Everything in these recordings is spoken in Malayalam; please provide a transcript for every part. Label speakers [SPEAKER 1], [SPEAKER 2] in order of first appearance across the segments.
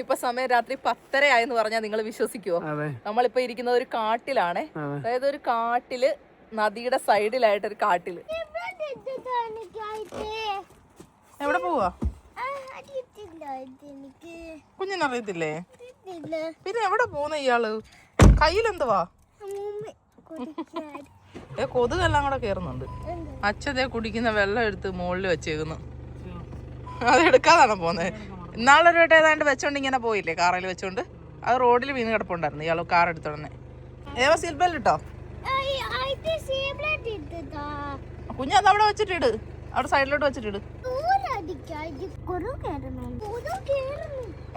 [SPEAKER 1] ഇപ്പൊ സമയം രാത്രി 10:30 ആയെന്ന് പറഞ്ഞാൽ നിങ്ങൾ വിശ്വസിക്കുവോ? നമ്മളിപ്പോ ഇരിക്കുന്നത് ഒരു കാട്ടിലാണ്. അതായത് ഒരു കാട്ടില്, നദിയുടെ സൈഡിലായിട്ട് ഒരു കാട്ടില്. എവിടെ പോവാ? കുഞ്ഞിനറിയത്തില്ലേ? പിന്നെ എവിടെ പോന്ന ഇയാള്? കയ്യിലെന്തുവാ? കൊതുകെല്ലാം കൂടെ കേറുന്നുണ്ട്. അച്ഛതേ കുടിക്കുന്ന വെള്ളം എടുത്ത് മുകളിൽ വെച്ചേക്കുന്നു. അതെടുക്കാതാണ് പോന്നെ. ഇന്നാളൊരു വട്ടം ഏതാണ്ട് വെച്ചോണ്ട് ഇങ്ങനെ പോയില്ലേ, കാറിൽ വെച്ചോണ്ട്? അത് റോഡിൽ വീണ് കിടപ്പുണ്ടായിരുന്നു ഇയാള് കാർ എടുത്തോടനെ. സീറ്റ് ബെൽറ്റ് ഇട്ടോ? കുഞ്ഞത് അവിടെ വെച്ചിട്ടിട്, അവിടെ സൈഡിലോട്ട് വെച്ചിട്ടിട്.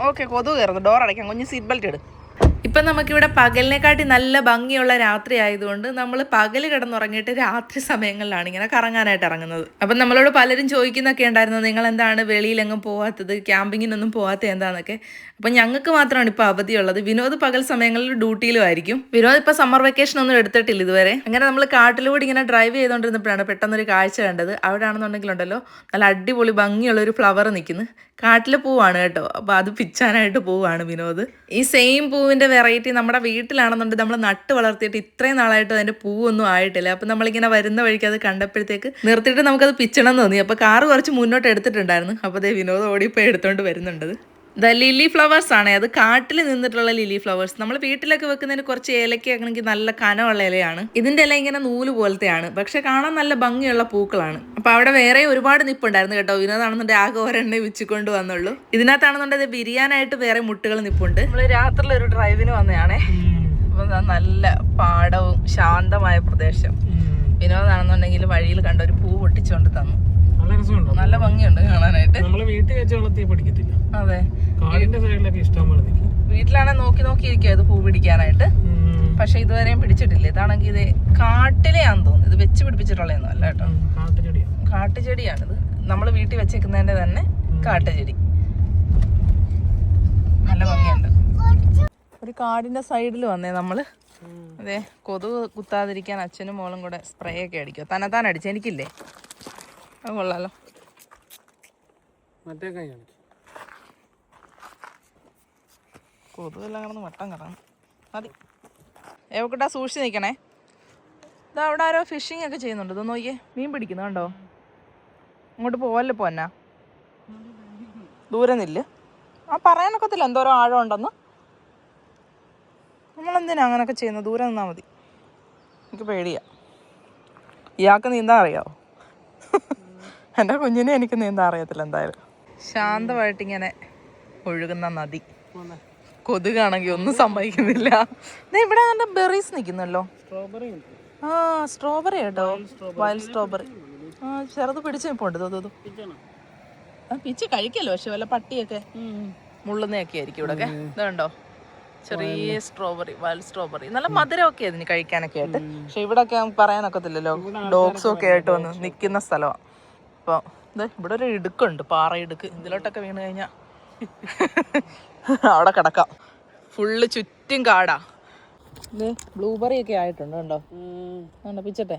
[SPEAKER 1] ഓക്കെ, കൊതുക് കയറുന്നു. ഡോർ അടയ്ക്കാം. കുഞ്ഞ് സീറ്റ് ബെൽറ്റ് ഇട്. ഇപ്പം നമുക്കിവിടെ പകലിനെക്കാട്ടി നല്ല ഭംഗിയുള്ള രാത്രി ആയതുകൊണ്ട് നമ്മൾ പകൽ കിടന്നുറങ്ങിയിട്ട് രാത്രി സമയങ്ങളിലാണ് ഇങ്ങനെ കറങ്ങാനായിട്ട് ഇറങ്ങുന്നത്. അപ്പം നമ്മളോട് പലരും ചോദിക്കുന്നൊക്കെ ഉണ്ടായിരുന്നു, നിങ്ങൾ എന്താണ് വെളിയിലെങ്ങും പോകാത്തത്, ക്യാമ്പിങ്ങിനൊന്നും പോകാത്തത് എന്താണെന്നൊക്കെ. അപ്പം ഞങ്ങൾക്ക് മാത്രമാണ് ഇപ്പോൾ അവധിയുള്ളത്. വിനോദ് പകൽ സമയങ്ങളിൽ ഡ്യൂട്ടിയിലും ആയിരിക്കും. വിനോദ് ഇപ്പോൾ സമ്മർ വെക്കേഷൻ ഒന്നും എടുത്തിട്ടില്ല ഇതുവരെ. അങ്ങനെ നമ്മൾ കാട്ടിലൂടെ ഇങ്ങനെ ഡ്രൈവ് ചെയ്തുകൊണ്ടിരുന്നപ്പോഴാണ് പെട്ടെന്നൊരു കാഴ്ച കണ്ടത്. അവിടെ ആണെന്നുണ്ടെങ്കിലുണ്ടല്ലോ നല്ല അടിപൊളി ഭംഗിയുള്ള ഒരു ഫ്ലവർ നിൽക്കുന്നു. കാട്ടിലെ പൂവാണ് കേട്ടോ. അപ്പോൾ അത് പിച്ചാനായിട്ട് പോവാണ് വിനോദ്. ഈ സെയിം പൂവിൻ്റെ വെറൈറ്റി നമ്മുടെ വീട്ടിലാണെന്നുണ്ടെങ്കിൽ നമ്മൾ നട്ട് വളർത്തിയിട്ട് ഇത്രയും നാളായിട്ട് അതിൻ്റെ പൂവൊന്നും ആയിട്ടില്ല. അപ്പം നമ്മളിങ്ങനെ വരുന്ന വഴിക്ക് അത് കണ്ടപ്പോഴത്തേക്ക് നിർത്തിയിട്ട് നമുക്കത് പിച്ചണം എന്ന് തോന്നി. അപ്പോൾ കാറ് കുറച്ച് മുന്നോട്ട് എടുത്തിട്ടുണ്ടായിരുന്നു. അപ്പോൾ അതേ വിനോദ് ഓടിപ്പോയി എടുത്തുകൊണ്ട് വരുന്നുണ്ട്. ലില്ലി ഫ്ലവേഴ്സ് ആണ്. അത് കാട്ടിൽ നിന്നിട്ടുള്ള ലില്ലി ഫ്ലവേഴ്സ്. നമ്മൾ വീട്ടിലൊക്കെ വെക്കുന്നതിന് കുറച്ച് ഏലക്കാണെങ്കിൽ നല്ല കനമുള്ള ഇലയാണ്. ഇതിന്റെ ഇല ഇങ്ങനെ നൂല് പോലത്തെയാണ്, പക്ഷെ കാണാൻ നല്ല ഭംഗിയുള്ള പൂക്കളാണ്. അപ്പൊ അവിടെ വേറെ ഒരുപാട് നിപ്പുണ്ടായിരുന്നു കേട്ടോ. ഇതിനകത്താണെന്നുണ്ടെങ്കിൽ ആകെ ഒരെണ്ണേ വെച്ചുകൊണ്ട് വന്നുള്ളൂ. ഇതിനകത്താണെന്നുണ്ടെങ്കിൽ ബിരിയാനായിട്ട് വേറെ മുട്ടുകൾ നിപ്പുണ്ട്. നമ്മൾ രാത്രിയിൽ ഒരു ഡ്രൈവിന് വന്നതാണേ. അപ്പൊ നല്ല പാടവും ശാന്തമായ പ്രദേശം. വിനോദാണെന്നുണ്ടെങ്കിൽ വഴിയിൽ കണ്ട ഒരു പൂ പൊട്ടിച്ചുകൊണ്ട് തന്നു. നല്ല ഭംഗിയുണ്ട് കാണാനായിട്ട്. അതെ, വീട്ടിലാണെ നോക്കി നോക്കിയിരിക്കുക ഇത് പൂ പിടിക്കാനായിട്ട്. പക്ഷെ ഇതുവരെയും പിടിച്ചിട്ടില്ല. ഇതാണെങ്കിൽ ഇത് കാട്ടിലെയാന്ന് തോന്നുന്നു. ഇത് വെച്ച് പിടിപ്പിച്ചിട്ടുള്ളതൊന്നും അല്ല കേട്ടോ, കാട്ടുചെടിയാണിത്. നമ്മൾ വീട്ടിൽ വെച്ചേക്കുന്നതിന്റെ തന്നെ കാട്ടുചെടി. നല്ല ഭംഗിയുണ്ട്. ഒരു കാടിന്റെ സൈഡിൽ വന്നേ നമ്മള്. അതെ, കൊതുക് കുത്താതിരിക്കാൻ അച്ഛനും മോളും കൂടെ സ്പ്രേ ഒക്കെ അടിക്കുക. തന്നെത്താൻ അടിച്ചു. എനിക്കില്ലേ? അത് കൊള്ളാലോ. കൊതുകെല്ലാം കിടന്ന് വട്ടം കറങ്ങും. മതി, എവക്കിട്ടാ സൂക്ഷിച്ച് നിൽക്കണേ. ഇതാ അവിടെ ആരോ ഫിഷിംഗ് ഒക്കെ ചെയ്യുന്നുണ്ട്. ഇതൊന്ന് നോക്കിയേ, മീൻ പിടിക്കുന്നു കണ്ടോ? ഇങ്ങോട്ട് പോവല്ലേ പോന്നാ, ദൂരെ നില്ല്. പറയാനൊക്കത്തില്ല എന്തോരോ ആഴം ഉണ്ടെന്ന്. നമ്മളെന്തിനാ അങ്ങനെയൊക്കെ ചെയ്യുന്നത്? ദൂരെ നിന്നാൽ മതി. എനിക്ക് പേടിയാ. ഇയാൾക്ക് നീന്താൻ അറിയാവോ? എൻ്റെ കുഞ്ഞിനെ എനിക്ക് നീന്താൻ അറിയത്തില്ല എന്തായാലും. ശാന്തമായിട്ടിങ്ങനെ ഒഴുകുന്ന നദി. കൊതുകാണെങ്കിൽ ഒന്നും സംഭവിക്കുന്നില്ല. ഇവിടെ നല്ല ബെറീസ് നിൽക്കുന്നല്ലോ. സ്ട്രോബെറി കേട്ടോ, വൈൽഡ് സ്ട്രോബെറി. ചെറുത് പിടിച്ച് നിൽപ്പുണ്ട്. പിച്ച് കഴിക്കല്ലോ, പക്ഷെ വല്ല പട്ടിയൊക്കെ മുള്ളുന്നൊക്കെ ആയിരിക്കും ഇവിടെ ഒക്കെ. ഇതുണ്ടോ ചെറിയ സ്ട്രോബെറി, വൈൽഡ് സ്ട്രോബെറി. നല്ല മധുരമൊക്കെ അതിന് കഴിക്കാനൊക്കെ ആയിട്ട്. പക്ഷെ ഇവിടെ ഒക്കെ പറയാനൊക്കത്തില്ലല്ലോ, ഡോഗ്സും ഒക്കെ ആയിട്ട് വന്ന് നിൽക്കുന്ന സ്ഥലമാണ്. അപ്പോൾ ഇവിടെ ഒരു ഇടുക്കുണ്ട്, പാറ ഇടുക്ക്. ഇതിലോട്ടൊക്കെ വീണ് കഴിഞ്ഞാൽ അവിടെ കിടക്കാം. ഫുള്ള് ചുറ്റും കാടാ. ഇത് ബ്ലൂബെറി ഒക്കെ ആയിട്ടുണ്ട് കണ്ടോ? പിച്ചട്ടെ.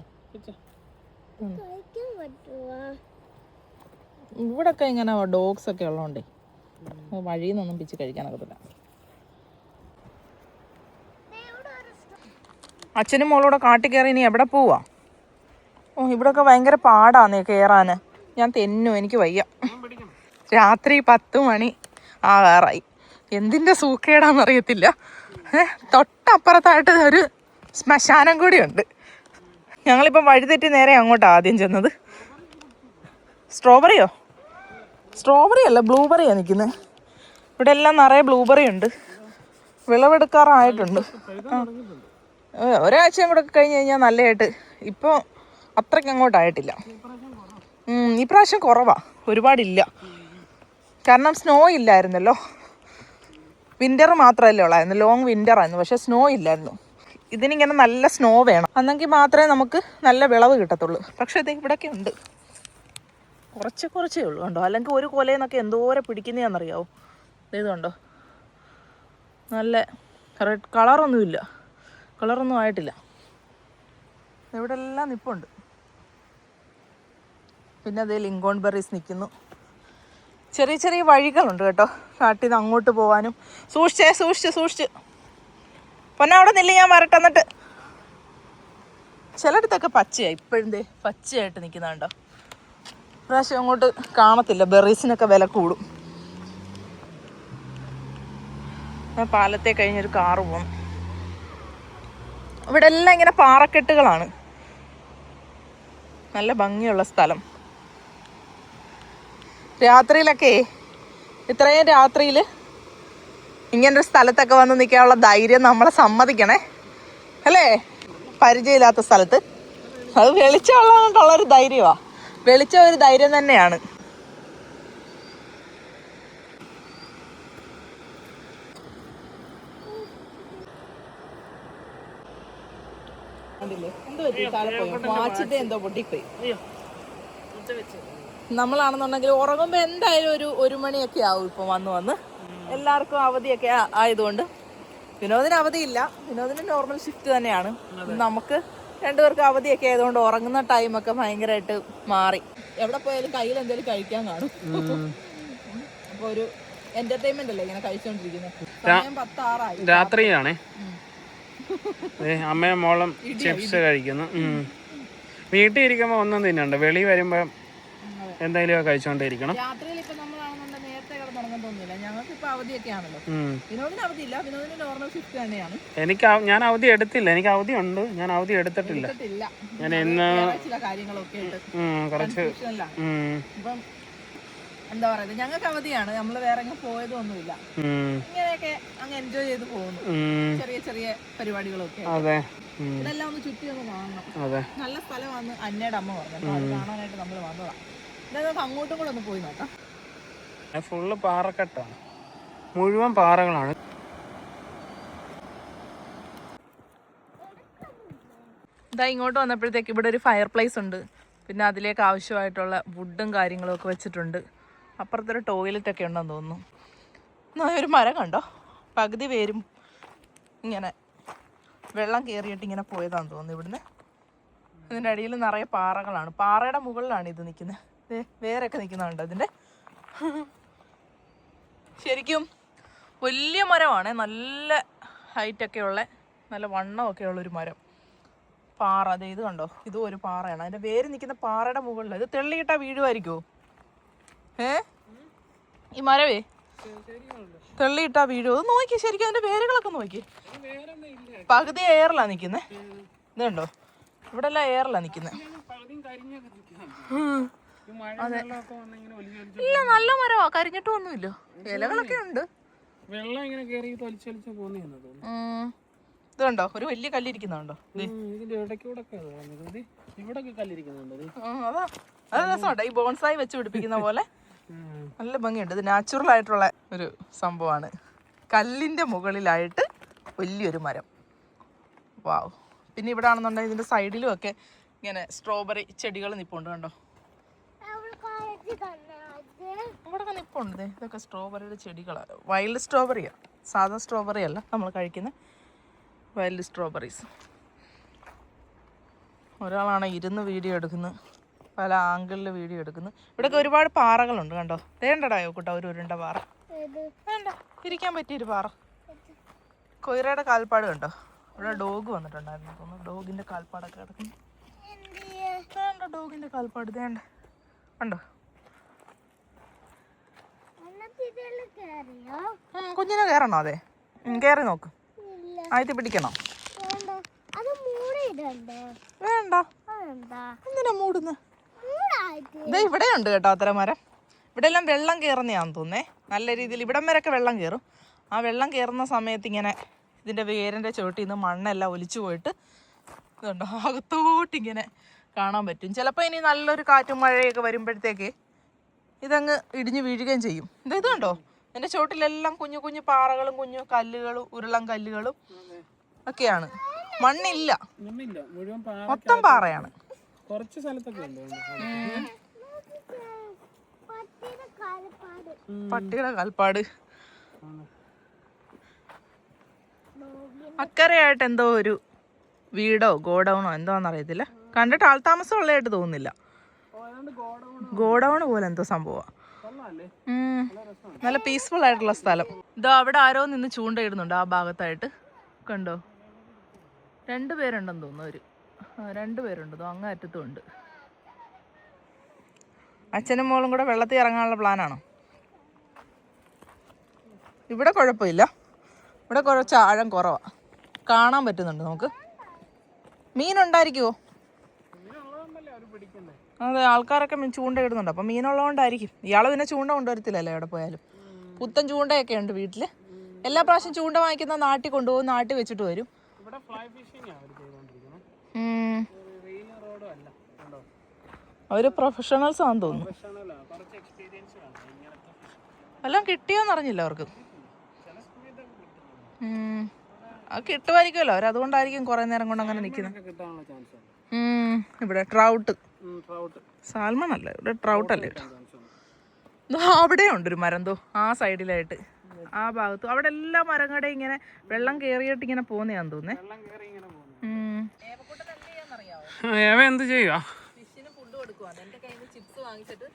[SPEAKER 1] ഇവിടൊക്കെ ഇങ്ങനെ ഡോഗ്സ് ഒക്കെ ഉള്ളതുകൊണ്ടേ വഴിയിൽ നിന്നൊന്നും പിച്ച് കഴിക്കാനൊക്കത്തില്ല. അച്ഛനും മോളൂടെ കാട്ടിൽ കയറി ഇനി എവിടെ പോവാ? ഇവിടൊക്കെ ഭയങ്കര പാടാന്നേ കയറാന്. ഞാൻ തെന്നും, എനിക്ക് വയ്യ. രാത്രി 10 മണി ആകാറായി. എന്തിൻ്റെ സൂക്കേടാന്നറിയത്തില്ല. തൊട്ടപ്പുറത്തായിട്ട് ഒരു ശ്മശാനം കൂടിയുണ്ട്. ഞങ്ങളിപ്പം വഴിതെറ്റി നേരെ അങ്ങോട്ടാണ് ആദ്യം ചെന്നത്. സ്ട്രോബെറിയോ? സ്ട്രോബെറി അല്ല, ബ്ലൂബെറിയാണ് നിൽക്കുന്നത്. ഇവിടെ എല്ലാം നിറയെ ബ്ലൂബെറി ഉണ്ട്. വിളവെടുക്കാറായിട്ടുണ്ട്. ഒരാഴ്ചയും കൂടെ കഴിഞ്ഞ് കഴിഞ്ഞാൽ നല്ലതായിട്ട്. ഇപ്പോൾ അത്രയ്ക്ക് അങ്ങോട്ടായിട്ടില്ല. ഈ പ്രാവശ്യം കുറവാണ്, ഒരുപാടില്ല. കാരണം സ്നോ ഇല്ലായിരുന്നല്ലോ. വിൻ്റർ മാത്രമല്ലേ ഉള്ളായിരുന്നു, ലോങ് വിൻ്ററായിരുന്നു. പക്ഷെ സ്നോ ഇല്ലായിരുന്നു. ഇതിനിങ്ങനെ നല്ല സ്നോ വേണം, എന്നെങ്കിൽ മാത്രമേ നമുക്ക് നല്ല വിളവ് കിട്ടത്തുള്ളൂ. പക്ഷേ ഇത് ഇവിടെയൊക്കെ ഉണ്ട്, കുറച്ചേ ഉള്ളൂ കണ്ടോ. അല്ലെങ്കിൽ ഒരു കൊലയിൽ നിന്നൊക്കെ എന്തോരം പിടിക്കുന്നതാണെന്നറിയാവോ? ഇതുണ്ടോ, നല്ല റെഡ് കളറൊന്നുമില്ല, കളറൊന്നും ആയിട്ടില്ല. ഇവിടെ എല്ലാം നിപ്പുണ്ട്. പിന്നെ അതേ ലിങ്കോൺ ബെറീസ് നിൽക്കുന്നു. ചെറിയ ചെറിയ വഴികളുണ്ട് കേട്ടോ. കാട്ടിൽ നിന്ന് അങ്ങോട്ട് പോകാനും. സൂക്ഷിച്ച് പൊന്നെ അവിടെ നില്ല, ഞാൻ വരട്ടെ. എന്നിട്ട് ചിലയിടത്തൊക്കെ പച്ചയായി, ഇപ്പോഴത്തെ പച്ചയായിട്ട് നിൽക്കുന്നുണ്ടോ. പ്രാവശ്യം അങ്ങോട്ട് കാണത്തില്ല, ബെറീസിനൊക്കെ വില കൂടും. പാലത്തെ കഴിഞ്ഞൊരു കാറ് പോകണം. ഇവിടെ എല്ലാം ഇങ്ങനെ പാറക്കെട്ടുകളാണ്, നല്ല ഭംഗിയുള്ള സ്ഥലം. രാത്രിയിലൊക്കെ ഇത്രയും രാത്രിയിൽ ഇങ്ങനൊരു സ്ഥലത്തൊക്കെ വന്ന് നിൽക്കാനുള്ള ധൈര്യം നമ്മളെ സമ്മതിക്കണേ, അല്ലേ? പരിചയമില്ലാത്ത സ്ഥലത്ത് അത് വെളിച്ചമുള്ളതുകൊണ്ടുള്ളൊരു ധൈര്യമാണ്. വെളിച്ചം ഒരു ധൈര്യം തന്നെയാണ്. വാച്ചിന്റെ എന്തോ പൊട്ടിപ്പോയി. നമ്മളാണെന്നുണ്ടെങ്കിൽ ഉറങ്ങുമ്പോ എന്തായാലും 1 മണിയൊക്കെ ആവും. ഇപ്പൊ വന്ന് എല്ലാവർക്കും അവധിയൊക്കെ ആയതുകൊണ്ട് വിനോദിന് അവധിയില്ല, വിനോദിന് നോർമൽ ഷിഫ്റ്റ് തന്നെയാണ്. നമുക്ക് രണ്ടുപേർക്ക് അവധിയൊക്കെ ആയതുകൊണ്ട് ഉറങ്ങുന്ന ടൈമൊക്കെ ഭയങ്കരമായിട്ട് മാറി. എവിടെ പോയാലും കയ്യിൽ എന്തെങ്കിലും കഴിക്കാൻ കാണും. അപ്പൊ ഒരു എന്റർടൈൻമെന്റ് അല്ലേ ഇങ്ങനെ കഴിച്ചോണ്ടിരിക്കുന്നത്. സമയം 10:06
[SPEAKER 2] രാത്രിയാണേ. അമ്മയും മോളും ചിപ്സ് കഴിക്കുന്നു. വീട്ടിൽ ഇരിക്കുമ്പോ ഒന്നും തിന്നണ്ട, വെളി വരുമ്പോ എന്തെങ്കിലും കഴിച്ചോണ്ടിരിക്കണം.
[SPEAKER 1] രാത്രിയിൽ ഇപ്പൊ നമ്മളാണെന്നുണ്ടെങ്കിൽ നേരത്തെ കിടന്നുറങ്ങാൻ തോന്നുന്നില്ല. ഞങ്ങൾക്ക് ഇപ്പൊ അവധിയൊക്കെ ആണല്ലോ. വിനോദിന് അവധിയില്ല, വിനോദിന് നോർമൽ ഷിഫ്റ്റ് തന്നെയാണ്.
[SPEAKER 2] ഞാൻ അവധി എടുത്തില്ല, എനിക്ക് അവധി ഉണ്ട്, ഞാൻ അവധി എടുത്തിട്ടില്ല. ഞാൻ ഇന്ന്
[SPEAKER 1] ചില കാര്യങ്ങളൊക്കെ
[SPEAKER 2] കുറച്ച്
[SPEAKER 1] ഇപ്പം എന്താ പറയുക, ഞങ്ങൾക്ക് അവധിയാണ്, നമ്മൾ വേറെ പോയതൊന്നുമില്ല. ഇങ്ങനെയൊക്കെ അങ്ങ് എൻജോയ് ചെയ്ത് പോകുന്നു. ചെറിയ പരിപാടികളൊക്കെ. ഇതെല്ലാം ഒന്ന് ചുറ്റി ഒന്ന് കാണണം. നല്ല സ്ഥലമാണെന്ന് അന്നയുടെ അമ്മ പറഞ്ഞു. അത് കാണാനായിട്ട് നമ്മൾ വന്നതാണ്. നമുക്ക് അങ്ങോട്ടും കൂടെ ഒന്ന് പോയി നോക്കാം.
[SPEAKER 2] ഫുള്ള് പാറക്കെട്ടാണ്, മുഴുവൻ പാറകളാണ്.
[SPEAKER 1] ഇതാ ഇങ്ങോട്ട് വന്നപ്പോഴത്തേക്ക് ഇവിടെ ഒരു ഫയർ പ്ലേസ് ഉണ്ട്. പിന്നെ അതിലേക്ക് ആവശ്യമായിട്ടുള്ള വുഡും കാര്യങ്ങളും ഒക്കെ വെച്ചിട്ടുണ്ട്. അപ്പുറത്തൊരു ടോയ്ലറ്റൊക്കെ ഉണ്ടെന്ന് തോന്നുന്നു. ഒരു മരം കണ്ടോ, പകുതി പേരും ഇങ്ങനെ വെള്ളം കയറിയിട്ട് ഇങ്ങനെ പോയതാണെന്ന് തോന്നുന്നു ഇവിടുന്ന്. ഇതിൻ്റെ അടിയിൽ നിറയെ പാറകളാണ്, പാറയുടെ മുകളിലാണ് ഇത് നിൽക്കുന്നത്. വേറെയൊക്കെ നിൽക്കുന്നുണ്ട് ഇതിൻ്റെ. ശരിക്കും വലിയ മരമാണ്, നല്ല ഹൈറ്റൊക്കെ ഉള്ള, നല്ല വണ്ണമൊക്കെ ഉള്ളൊരു മരം. പാറ, അതെ ഇത് കണ്ടോ, ഇതും ഒരു പാറയാണ്. അതിൻ്റെ വേര് നിൽക്കുന്ന പാറയുടെ മുകളിൽ. ഇത് തെള്ളിയിട്ടാ വീഴുമായിരിക്കുമോ? ഈ മരവേ തെള്ളിയിട്ടാ വീഴുമോ? അത് നോക്കി, ശരിക്കും അതിൻ്റെ വേരുകളൊക്കെ നോക്കി. പകുതി എയറിലാണ് നിൽക്കുന്നത്. ഇത് കണ്ടോ, ഇവിടെ എല്ലാം എയറിലാണ് നിൽക്കുന്നത്. അതെ, ഇല്ല നല്ല മരമാ, കരിഞ്ഞിട്ടും ഒന്നുമില്ല, ഇലകളൊക്കെ ഉണ്ട്. ഇത് കണ്ടോ, ഒരു വലിയ കല്ലിരിക്കുന്നുണ്ടോ? അതാ, അത് രസമുണ്ട്. ഈ ബോൺസായി വെച്ച് പിടിപ്പിക്കുന്ന പോലെ നല്ല ഭംഗിയുണ്ട്. ഇത് നാച്ചുറൽ ആയിട്ടുള്ള ഒരു സംഭവമാണ്. കല്ലിന്റെ മുകളിലായിട്ട് വലിയൊരു മരം. വാവ്. പിന്നെ ഇവിടെ ആണെന്നുണ്ടെങ്കിൽ ഇതിന്റെ സൈഡിലും ഒക്കെ ഇങ്ങനെ സ്ട്രോബെറി ചെടികൾ നിപ്പുണ്ട്. കണ്ടോ, ഇവിടെ നിപ്പുണ്ട്. ഇതൊക്കെ സ്ട്രോബെറിയുടെ ചെടികളാണ്. വൈൽഡ് സ്ട്രോബെറിയാണ്, സാധാ സ്ട്രോബെറി അല്ല നമ്മൾ കഴിക്കുന്ന വൈൽഡ് സ്ട്രോബെറീസ്. ഒരാളാണ് ഇരുന്ന് വീഡിയോ എടുക്കുന്നത്, പല ആംഗിളിൽ വീഡിയോ എടുക്കുന്നു. ഇവിടെയൊക്കെ ഒരുപാട് പാറകളുണ്ട്. കണ്ടോ, വേണ്ടടായോ കൂട്ടാ, ഒരു ഉരുണ്ട പാറ വേണ്ട, ഇരിക്കാൻ പറ്റിയൊരു പാറ. കൊയ്റയുടെ കാൽപ്പാട് കണ്ടോ, ഇവിടെ ഡോഗ് വന്നിട്ടുണ്ടായിരുന്നു തോന്നുന്നു. ഡോഗിന്റെ കാൽപ്പാടൊക്കെ കിടക്കുന്നു. വേണ്ട, ഡോഗിന്റെ കാൽപ്പാട് വേണ്ട, കണ്ടോ. കുഞ്ഞിനെ കയറണോ? അതെ, കയറി നോക്ക്. ആയിട്ട് പിടിക്കണോ? വേണ്ട, എന്തിനാ മൂടുന്ന? ഇതേ ഇവിടെ ഉണ്ട് കേട്ടോ അത്ര മരം. ഇവിടെ എല്ലാം വെള്ളം കയറുന്നതാണെന്ന് തോന്നേ. നല്ല രീതിയിൽ ഇവിടം വരെയൊക്കെ വെള്ളം കയറും. ആ വെള്ളം കയറുന്ന സമയത്ത് ഇങ്ങനെ ഇതിൻ്റെ വേരിൻ്റെ ചുവട്ടിൽ നിന്ന് മണ്ണെല്ലാം ഒലിച്ചു പോയിട്ട് ഇതുണ്ടോ അകത്തോട്ടിങ്ങനെ കാണാൻ പറ്റും. ചിലപ്പോൾ ഇനി നല്ലൊരു കാറ്റും മഴയൊക്കെ വരുമ്പോഴത്തേക്ക് ഇതങ്ങ് ഇടിഞ്ഞു വീഴുകയും ചെയ്യും. ഇത് കണ്ടോ, എൻ്റെ ചുവട്ടിലെല്ലാം കുഞ്ഞു കുഞ്ഞു പാറകളും കുഞ്ഞു കല്ലുകളും ഉരുളൻ കല്ലുകളും ഒക്കെയാണ്. മണ്ണില്ല, മൊത്തം പാറയാണ്.
[SPEAKER 2] കുറച്ച് സ്ഥലത്തൊക്കെ
[SPEAKER 1] പട്ടിയുടെ കാൽപ്പാട്. അക്കരയായിട്ട് എന്തോ ഒരു വീടോ ഗോഡൗണോ എന്തോന്നറിയത്തില്ല. കണ്ടിട്ട് ആൾതാമസം ഉള്ളതായിട്ട് തോന്നുന്നില്ല. ഗോഡൗൺ പോലെ എന്തോ സംഭവമാണ്. നല്ല പീസ്ഫുൾ ആയിട്ടുള്ള സ്ഥലം. ഇതോ അവിടെ ആരോ നിന്ന് ചൂണ്ടയിടുന്നുണ്ട് ആ ഭാഗത്തായിട്ട്, കണ്ടോ? 2 പേരുണ്ടെന്ന് തോന്നുന്നു. അവര് 2 പേരുണ്ട്, അങ്ങ് അറ്റത്തും ഉണ്ട്. അച്ഛനും മോളും കൂടെ വെള്ളത്തിൽ ഇറങ്ങാനുള്ള പ്ലാനാണോ? ഇവിടെ കുഴപ്പമില്ല, ഇവിടെ കുറച്ച് ആഴം കുറവാ, കാണാൻ പറ്റുന്നുണ്ട് നമുക്ക്. മീനുണ്ടായിരിക്കുമോ? അതെ, ആൾക്കാരൊക്കെ ചൂണ്ടയിടുന്നുണ്ട്, അപ്പം മീനുള്ളതുകൊണ്ടായിരിക്കും. ഇയാൾ പിന്നെ ചൂണ്ട കൊണ്ടുവരത്തില്ലല്ലോ എവിടെ പോയാലും. പുത്തൻ ചൂണ്ടയൊക്കെ ഉണ്ട് വീട്ടിൽ. എല്ലാ പ്രാവശ്യം ചൂണ്ട വാങ്ങിക്കുന്ന നാട്ടിൽ കൊണ്ടുപോകും, നാട്ടിൽ വെച്ചിട്ട് വരും. അവര് പ്രൊഫഷണൽസ് ആണെന്ന് തോന്നുന്നു. എല്ലാം കിട്ടിയോന്ന് അറിഞ്ഞില്ല അവർക്ക്. അത് കിട്ടുമായിരിക്കുമല്ലോ, അവരതുകൊണ്ടായിരിക്കും കുറെ നേരം കൊണ്ട് അങ്ങനെ നിൽക്കുന്നത്. ഇവിടെ ട്രൗട്ട്, സാൽമൺ അല്ല, ഇവിടെ ട്രൗട്ട് അല്ലേ. അവിടെ ഉണ്ടൊരു മരം, തോ ആ സൈഡിലായിട്ട്, ആ ഭാഗത്ത്. അവിടെ എല്ലാ മരങ്ങളുടെ ഇങ്ങനെ വെള്ളം കേറിയിട്ട് ഇങ്ങനെ പോകുന്നതാന്ന് തോന്നേ.
[SPEAKER 2] എന്ത് ചെയ്യുക?
[SPEAKER 1] ഫിഷിന് ഫുഡ് കൊടുക്കുക. എന്റെ കയ്യിൽ നിന്ന് ചിപ്സ് വാങ്ങിച്ചിട്ട്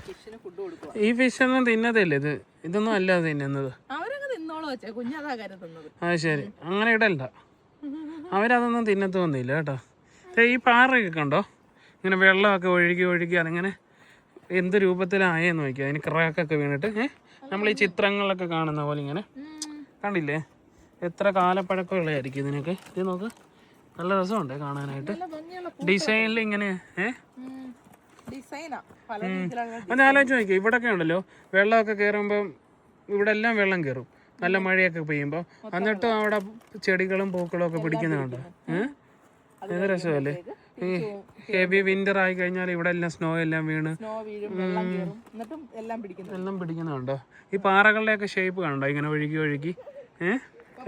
[SPEAKER 1] ഫിഷിന് ഫുഡ് കൊടുക്കുക.
[SPEAKER 2] ഈ ഫിഷ് ഒന്നും തിന്നതല്ലേ ഇത്? ഇതൊന്നും അല്ല തിന്നുന്നത്.
[SPEAKER 1] അവരങ്ങ് തിന്നോളൂ വെച്ചേ, കുഞ്ഞതാ കരുതുന്നത്.
[SPEAKER 2] ആ ശരി, അങ്ങനെ ഇടല്ല. അവരതൊന്നും തിന്നത്തൊന്നുമില്ല കേട്ടോ. ഈ പാറയൊക്കെ കണ്ടോ, ഇങ്ങനെ വെള്ളമൊക്കെ ഒഴുകി അതിങ്ങനെ എന്ത് രൂപത്തിലായെന്ന് നോക്കി. അതിന് ക്രാക്കൊക്കെ വീണിട്ട് നമ്മൾ ഈ ചിത്രങ്ങളിലൊക്കെ കാണുന്ന പോലെ ഇങ്ങനെ കണ്ടില്ലേ? എത്ര കാലപ്പഴക്കമുള്ളതായിരിക്കും ഇതിനൊക്കെ. ഇത് നോക്ക്, നല്ല രസമുണ്ട് കാണാനായിട്ട്. ഡിസൈനിൽ ഇങ്ങനെ അത് ആലോചിച്ച് നോക്കിയാൽ ഇവിടെയൊക്കെ ഉണ്ടല്ലോ, വെള്ളമൊക്കെ കയറുമ്പം ഇവിടെ എല്ലാം വെള്ളം കയറും, നല്ല മഴയൊക്കെ പെയ്യുമ്പോൾ. എന്നിട്ടും അവിടെ ചെടികളും പൂക്കളും ഒക്കെ പിടിക്കുന്നുണ്ടോ? ഏത് രസമല്ലേ? ഈ ഹെവി വിന്റർ ആയി കഴിഞ്ഞാൽ ഇവിടെ എല്ലാം സ്നോ എല്ലാം വീണ് എല്ലാം പിടിക്കുന്നുണ്ടോ? ഈ പാറകളുടെയൊക്കെ ഷേപ്പ് കണ്ടോ, ഇങ്ങനെ ഒഴുകി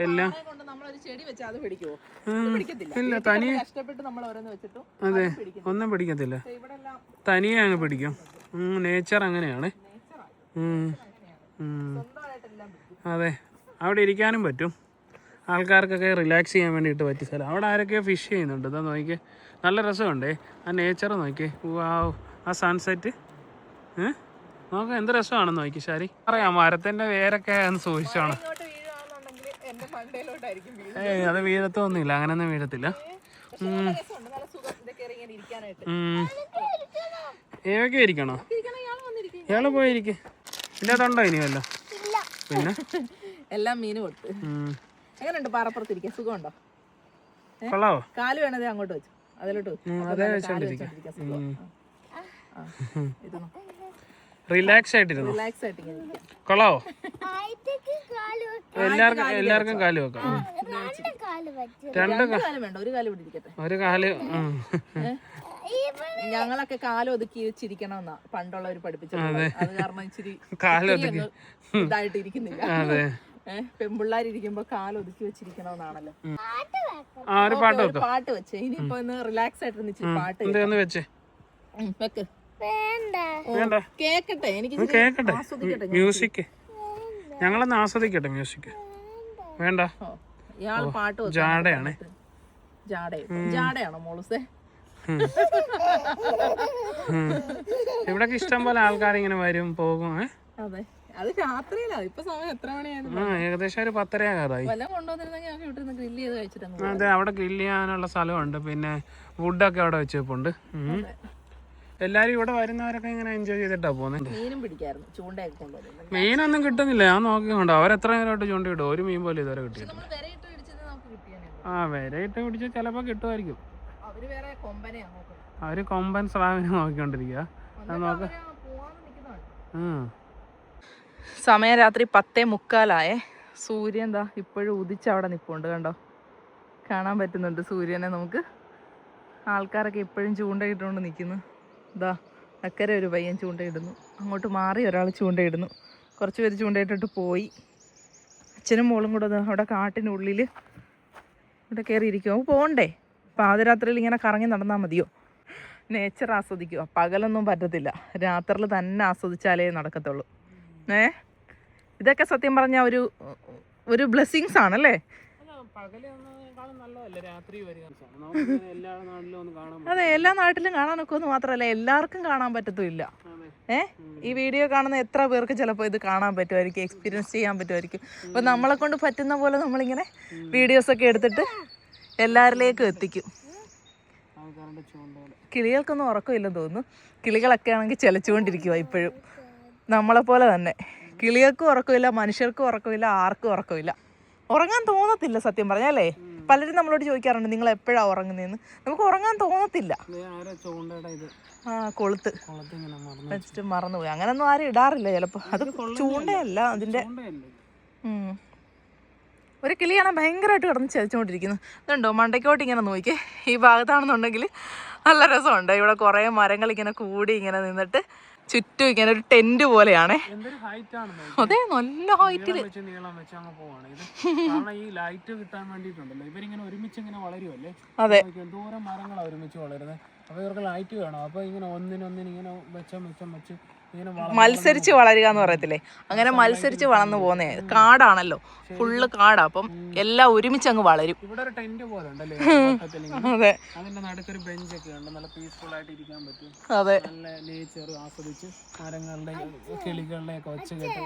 [SPEAKER 2] എല്ലാം. ഇല്ല, തനിയെ. അതെ, ഒന്നും പിടിക്കത്തില്ല, തനിയെ അങ്ങ് പിടിക്കും. നേച്ചർ അങ്ങനെയാണ്. അതെ, അവിടെ ഇരിക്കാനും പറ്റും, ആൾക്കാർക്കൊക്കെ റിലാക്സ് ചെയ്യാൻ വേണ്ടിയിട്ട് പറ്റിയ സ്ഥലം. അവിടെ ആരൊക്കെയോ ഫിഷ് ചെയ്യുന്നുണ്ട്. ഇതാ നോക്കിയേ, നല്ല രസമുണ്ടേ ആ നേച്ചർ. നോക്കിയേ, വാവ്, ആ സൺസെറ്റ് നോക്കാം, എന്ത് രസമാണെന്ന് നോക്കി. ശരി അറിയാം, മരത്തിന്റെ വേരൊക്കെ ഒന്ന് സൂക്ഷിച്ചാണ്. അത് വീഴത്തൊന്നുമില്ല, അങ്ങനൊന്നും വീഴത്തില്ല. ഏവൊക്കെ ഇരിക്കണോ? ഇയാള് പോയിരിക്കെ. ഇതിനകത്തുണ്ടോ ഇനി വല്ലോ? പിന്നെ
[SPEAKER 1] എല്ലാം മീന് കൊടുത്ത്. എങ്ങനെയുണ്ട് പാറപ്പുറത്തിരിക്കാൻ? സുഖമുണ്ടോ?
[SPEAKER 2] കൊള്ളാവോ?
[SPEAKER 1] കാല് വേണതേ അങ്ങോട്ട് വെച്ചു, അതിലോട്ട്
[SPEAKER 2] റിലാക്സ് ആയിട്ടിരുന്നു. കൊള്ളാവോ? എല്ലാവർക്കും കാല് വെക്കാം. ഒരു കാല്.
[SPEAKER 1] ഞങ്ങളൊക്കെ കാല് ഒതുക്കി വെച്ചിരിക്കണമെന്നാ പണ്ടുള്ളവര് പഠിപ്പിച്ചത്. അത് കാരണം ഇച്ചിരി ഇതായിട്ട് ഇരിക്കുന്നില്ല. പെൺപിള്ളാരിക്കുമ്പോ കാല് ഒതുക്കി വെച്ചിരിക്കണമെന്നാണല്ലോ. പാട്ട് വെച്ചേ, ഇനിയിപ്പോ ഒന്ന് റിലാക്സ് ആയിട്ട് ഇച്ചിരി പാട്ട് വെച്ചേ. വെക്ക്, കേക്കട്ടെ, എനിക്ക്
[SPEAKER 2] മ്യൂസിക് ഞങ്ങളൊന്ന് ആസ്വദിക്കട്ടെ. മ്യൂസിക് വേണ്ട.
[SPEAKER 1] ഇയാള് പാട്ട്
[SPEAKER 2] ജാടയാണ്.
[SPEAKER 1] ജാടയാണോ മോളുസേ?
[SPEAKER 2] ഇവിടൊക്കെ ഇഷ്ടം പോലെ ആൾക്കാർ ഇങ്ങനെ വരും പോകും.
[SPEAKER 1] അതെ, അത് രാത്രിയിലാ. ഇപ്പൊ സമയം എത്ര മണിയായിരുന്നു?
[SPEAKER 2] ഏകദേശം ഒരു 10:30 ആകാറായി. അതെ, അവിടെ ഗ്രില്ല് ചെയ്യാനുള്ള സ്ഥലമുണ്ട്, പിന്നെ വുഡൊക്കെ അവിടെ വെച്ചിട്ടുണ്ട്. എല്ലാരും ഇവിടെ വരുന്നവരൊക്കെ ഇങ്ങനെ എൻജോയ് ചെയ്തിട്ടാ പോകുന്നത്. മീനൊന്നും കിട്ടുന്നില്ല, ഞാൻ നോക്കിക്കൊണ്ടോ. അവരെത്ര നേരമായിട്ട് ചൂണ്ടയിടും, ഒരു മീൻ പോലും ഇതുവരെ കിട്ടിയിട്ടില്ല. വിരയിട്ട് പിടിച്ച് ചിലപ്പോ കിട്ടുമായിരിക്കും. അവര് കൊമ്പൻ സ്രാവിനെ നോക്കിക്കൊണ്ടിരിക്കുക.
[SPEAKER 1] സമയം രാത്രി 10:45. സൂര്യൻ എന്താ ഇപ്പോഴും ഉദിച്ചവിടെ നിൽപ്പുണ്ട്, കണ്ടോ? കാണാൻ പറ്റുന്നുണ്ട് സൂര്യനെ നമുക്ക്. ആൾക്കാരൊക്കെ ഇപ്പോഴും ചൂണ്ടയിട്ടുകൊണ്ട് നിൽക്കുന്നു. ഇതാ അക്കരെ ഒരു പയ്യൻ ചൂണ്ടയിടുന്നു, അങ്ങോട്ട് മാറി ഒരാൾ ചൂണ്ടയിടുന്നു, കുറച്ച് പേര് ചൂണ്ടയിട്ടിട്ട് പോയി. അച്ഛനും മോളും കൂടെ അവിടെ കാട്ടിനുള്ളിൽ ഇവിടെ കയറിയിരിക്കുമോ? പോകണ്ടേ? പാതിരാത്രിയിൽ ഇങ്ങനെ കറങ്ങി നടന്നാൽ മതിയോ? നേച്ചർ ആസ്വദിക്കുക. പകലൊന്നും പറ്റത്തില്ല, രാത്രിയിൽ തന്നെ ആസ്വദിച്ചാലേ നടക്കത്തുള്ളൂ. ഇതൊക്കെ സത്യം പറഞ്ഞാൽ ഒരു ബ്ലെസ്സിങ്സ് ആണല്ലേ.
[SPEAKER 2] ഇതിനേക്കാളും നല്ലതല്ലേ രാത്രി വരിക. നമുക്ക് എല്ലാ നാട്ടിലും ഒന്ന് കാണാൻ
[SPEAKER 1] അതെ, എല്ലാ നാട്ടിലും കാണാനൊക്കെ ഒന്ന് മാത്രമല്ല എല്ലാവർക്കും കാണാൻ പറ്റത്തുമില്ല. ഈ വീഡിയോ കാണുന്ന എത്ര പേർക്ക് ചിലപ്പോൾ ഇത് കാണാൻ പറ്റുമായിരിക്കും, എക്സ്പീരിയൻസ് ചെയ്യാൻ പറ്റുമായിരിക്കും. അപ്പോൾ നമ്മളെ കൊണ്ട് പറ്റുന്ന പോലെ നമ്മളിങ്ങനെ വീഡിയോസൊക്കെ എടുത്തിട്ട് എല്ലാവരിലേക്കും എത്തിക്കും. കിളികൾക്കൊന്നും ഉറക്കമില്ലെന്ന് തോന്നുന്നു. കിളികളൊക്കെ ആണെങ്കിൽ ചിലച്ചുകൊണ്ടിരിക്കുക ഇപ്പോഴും, നമ്മളെപ്പോലെ തന്നെ. കിളികൾക്കും ഉറക്കമില്ല, മനുഷ്യർക്കും ഉറക്കമില്ല, ആർക്കും ഉറക്കമില്ല. ഉറങ്ങാൻ തോന്നത്തില്ല സത്യം പറഞ്ഞാലേ. പലരും നമ്മളോട് ചോദിക്കാറുണ്ട് നിങ്ങൾ എപ്പോഴാണ് ഉറങ്ങുന്നതെന്ന്. നമുക്ക് ഉറങ്ങാൻ തോന്നത്തില്ല. കൊളുത്ത് വെച്ചിട്ട് മറന്നുപോയി. അങ്ങനൊന്നും ആരും ഇടാറില്ല ചിലപ്പോൾ. അത് ചൂണ്ടയല്ല അതിൻ്റെ. ഒരു കിളിയാണ് ഭയങ്കരമായിട്ട് കിടന്ന് ചലിച്ചുകൊണ്ടിരിക്കുന്നത്. ഇതുണ്ടോ മണ്ടയ്ക്കോട്ട് ഇങ്ങനെ നോക്കിയേ. ഈ ഭാഗത്താണെന്നുണ്ടെങ്കിൽ നല്ല രസമുണ്ട്. ഇവിടെ കുറേ മരങ്ങൾ ഇങ്ങനെ കൂടി ഇങ്ങനെ നിന്നിട്ട് ചുറ്റും ഇങ്ങനെ ഒരു ടെന്റ് പോലെയാണേ. അതെ, നല്ല ഹൈറ്റില്. അതെ,
[SPEAKER 2] എന്തോരം മരങ്ങളാണ് ഒരുമിച്ച് വളരുന്നത്. അപ്പൊ ഇവർക്ക് ലൈറ്റ് വേണം. അപ്പൊ ഇങ്ങനെ ഒന്നിനൊന്നിങ്ങനെ വെച്ച്
[SPEAKER 1] മത്സരിച്ച് വളരുക എന്ന് പറയത്തില്ലേ, അങ്ങനെ മത്സരിച്ച് വളർന്നു പോകുന്നേ. കാടാണല്ലോ, ഫുള്ള് കാടാ. അപ്പം എല്ലാം ഒരുമിച്ച് അങ്ങ് വളരും.
[SPEAKER 2] ഇവിടെ ഒരു ടെന്റ് പോലെ ഉണ്ടല്ലേ.
[SPEAKER 1] അതെ,
[SPEAKER 2] അതിന്റെ നടുക്കൊരു ബെഞ്ചൊക്കെ ഉണ്ട്. നല്ല പീസ്ഫുൾ ആയിട്ട് ഇരിക്കാൻ പറ്റും.
[SPEAKER 1] അതെ, നല്ല
[SPEAKER 2] നേച്ചർ ആസ്വദിച്ച് മരങ്ങളുടെ കിളികളുടെ ഒക്കെ വെച്ച് കേട്ട്.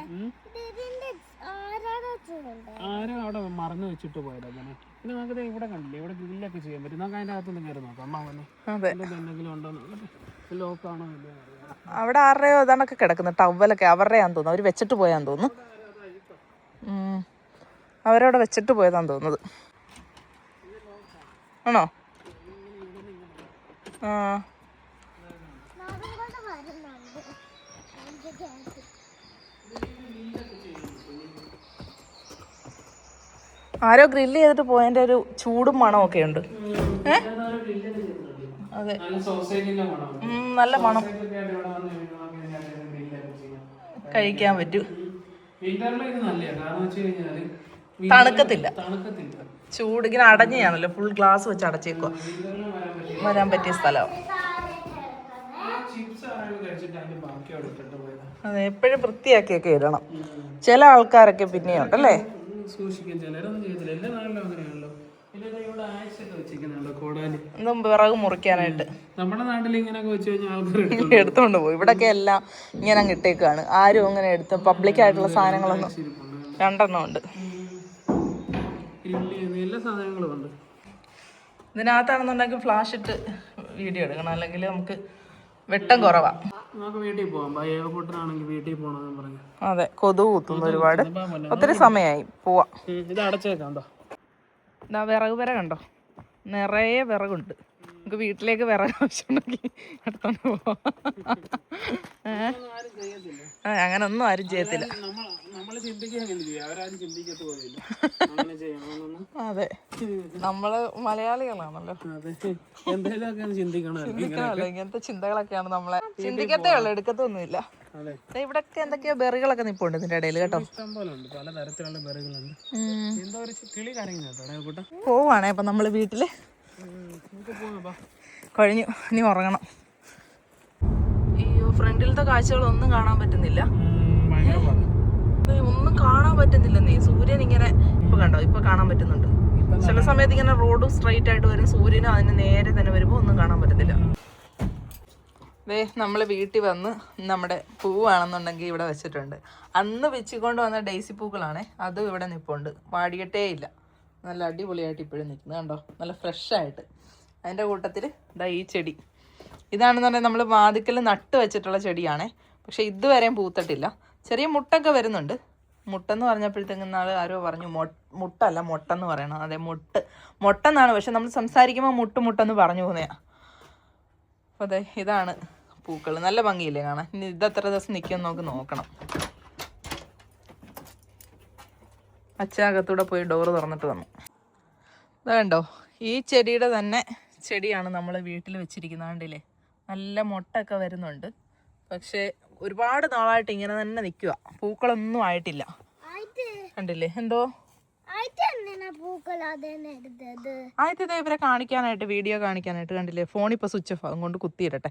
[SPEAKER 2] ആരും അവിടെ മറന്നു വെച്ചിട്ട് പോയത് അങ്ങനെ. പിന്നെ നമുക്ക് ഇവിടെ കണ്ടില്ലേ, ഇവിടെ ഗ്രില്ലൊക്കെ ചെയ്യാൻ പറ്റും. നമുക്ക് അതിന്റെ അകത്തൊന്ന് കയറി നോക്കാം. അമ്മാവനെ എന്തെങ്കിലും ഉണ്ടോ ലോക്കാണോ ഇല്ല.
[SPEAKER 1] അവിടെ ആരുടെയോ ഇതാണൊക്കെ കിടക്കുന്നത്, ടവലൊക്കെ അവരുടെയാന്ന് തോന്നുന്നു. അവർ വെച്ചിട്ട് പോയാന്ന് തോന്നുന്നു. അവരവിടെ വെച്ചിട്ട് പോയതാന്ന് തോന്നുന്നത്. ആണോ? ആ, ആരോ ഗ്രില്ല് ചെയ്തിട്ട് പോയതിൻ്റെ ഒരു ചൂടും മണമൊക്കെ ഉണ്ട്. അതെ, നല്ല മണം. കഴിക്കാൻ പറ്റും. തണുക്കത്തില്ല. ചൂട് ഇങ്ങനെ അടഞ്ഞാണല്ലോ, ഫുൾ ഗ്ലാസ് വെച്ച് അടച്ചേക്കുക. വരാൻ പറ്റിയ സ്ഥലമാണ്. അതെ, എപ്പോഴും വൃത്തിയാക്കിയൊക്കെ ഇടണം. ചില ആൾക്കാരൊക്കെ പിന്നെയുണ്ടല്ലേ
[SPEAKER 2] സൂക്ഷിക്കാൻ. ചിലരൊന്നും ചെയ്യത്തില്ല. എല്ലാ നാട്ടിലും അങ്ങനെയാണല്ലോ.
[SPEAKER 1] വിറക് മുറിക്കാനായിട്ട്
[SPEAKER 2] നമ്മുടെ നാട്ടിൽ ഇങ്ങനെയൊക്കെ വെച്ച് കഴിഞ്ഞാൽ ആൾക്കാർ
[SPEAKER 1] എടുത്തോണ്ട് പോകും. ഇവിടൊക്കെ എല്ലാം ഇങ്ങനെ അങ്ങ് ഇട്ടേക്കാണ്. ആരും അങ്ങനെ എടുത്ത് പബ്ലിക് ആയിട്ടുള്ള സാധനങ്ങളൊന്നും. 2 എണ്ണം ഉണ്ട്.
[SPEAKER 2] എല്ലാ സാധനങ്ങളും ഉണ്ട്.
[SPEAKER 1] ഇതിനകത്താണെന്നുണ്ടെങ്കിൽ ഫ്ലാഷ് ഇട്ട് വീഡിയോ എടുക്കണം, അല്ലെങ്കിൽ നമുക്ക് വെട്ടം കുറവാ.
[SPEAKER 2] നമുക്ക് വീട്ടിൽ പോവാം. എയർപോർട്ടിനാണെങ്കിൽ വീട്ടിൽ പോകണമെന്ന് പറഞ്ഞു.
[SPEAKER 1] അതെ, കൊതുക് കുത്തുന്നു ഒരുപാട്. ഒത്തിരി സമയമായി, പോവാം.
[SPEAKER 2] ഇത് അടച്ചേക്കാം.
[SPEAKER 1] ഇതാ വിറക് വര കണ്ടോ, നിറയെ വിറകുണ്ട്. നമുക്ക് വീട്ടിലേക്ക് വിറക് ആവശ്യമുണ്ടെങ്കിൽ എടുത്തോണ്ട് പോവാം. അങ്ങനെ ഒന്നും ആരും ചെയ്യത്തില്ല. അതെ, നമ്മള് മലയാളികളാണല്ലോ. ചിന്തിക്കണമല്ലോ, ഇങ്ങനത്തെ ചിന്തകളൊക്കെയാണ് നമ്മളെ. ചിന്തിക്കത്തേ ഉള്ളു, എടുക്കത്തൊന്നുമില്ല. ഇവിടൊക്കെ എന്തൊക്കെയോ ബെറികളൊക്കെ നിപ്പുണ്ട് ഇതിന്റെ ഇടയിൽ കേട്ടോ. പോവാണേ അപ്പൊ നമ്മള് വീട്ടില് കഴിഞ്ഞു. ഇനി ഉറങ്ങണം. അയ്യോ, ഫ്രണ്ടിലത്തെ കാഴ്ചകളൊന്നും കാണാൻ പറ്റുന്നില്ല. ഒന്നും കാണാൻ പറ്റുന്നില്ലെന്നേ. സൂര്യൻ ഇങ്ങനെ ഇപ്പൊ കണ്ടോ, ഇപ്പൊ കാണാൻ പറ്റുന്നുണ്ട്. ചില സമയത്ത് ഇങ്ങനെ റോഡ് സ്ട്രൈറ്റ് ആയിട്ട് വരും, സൂര്യനും അതിന് നേരെ തന്നെ വരുമ്പോ ഒന്നും കാണാൻ പറ്റത്തില്ല. നമ്മൾ വീട്ടിൽ വന്ന് നമ്മുടെ പൂവാണെന്നുണ്ടെങ്കിൽ ഇവിടെ വെച്ചിട്ടുണ്ട്. അന്ന് വെച്ചുകൊണ്ട് വന്ന ഡെയ്സി പൂക്കളാണേ, അതും ഇവിടെ നിൽപ്പുണ്ട്. വാടിയിട്ടേ ഇല്ല. നല്ല അടിപൊളിയായിട്ട് ഇപ്പോഴും നിൽക്കുന്നത് കണ്ടോ, നല്ല ഫ്രഷായിട്ട്. അതിൻ്റെ കൂട്ടത്തിൽ ഇതാ ഈ ചെടി. ഇതാണെന്നുണ്ടെങ്കിൽ നമ്മൾ വാതിക്കൽ നട്ട് വെച്ചിട്ടുള്ള ചെടിയാണേ. പക്ഷെ ഇതുവരെയും പൂത്തിട്ടില്ല. ചെറിയ മുട്ടൊക്കെ വരുന്നുണ്ട്. മുട്ടെന്ന് പറഞ്ഞപ്പോഴത്തേക്കും നാൾ ആരോ പറഞ്ഞു മുട്ടല്ല മൊട്ടെന്ന് പറയണം. അതെ, മൊട്ടെന്നാണ്. പക്ഷെ നമ്മൾ സംസാരിക്കുമ്പോൾ മുട്ടെന്ന് പറഞ്ഞു പോകുന്നതാണ്. അപ്പോൾ അതെ, ഇതാണ് പൂക്കൾ. നല്ല ഭംഗിയില്ലേ കാണാൻ. ഇനി ഇതെത്ര ദിവസം നിൽക്കുമെന്ന് നമുക്ക് നോക്കണം. അച്ഛനകത്തൂടെ പോയി ഡോറ് തുറന്നിട്ട് വന്നു. ഇതുണ്ടോ, ഈ ചെടിയുടെ തന്നെ ചെടിയാണ് നമ്മൾ വീട്ടിൽ വെച്ചിരിക്കുന്നത്. കണ്ടില്ലേ, നല്ല മുട്ടൊക്കെ വരുന്നുണ്ട്. പക്ഷേ ഒരുപാട് നാളായിട്ട് ഇങ്ങനെ തന്നെ നിൽക്കുക. പൂക്കളൊന്നും ആയിട്ടില്ല. കണ്ടില്ലേ, എന്തോ ആദ്യത്തെ ഇവരെ കാണിക്കാനായിട്ട്, വീഡിയോ കാണിക്കാനായിട്ട്. കണ്ടില്ലേ, ഫോണിപ്പോൾ സ്വിച്ച് ഓഫ് ആകും, കൊണ്ട് കുത്തിയിടട്ടെ.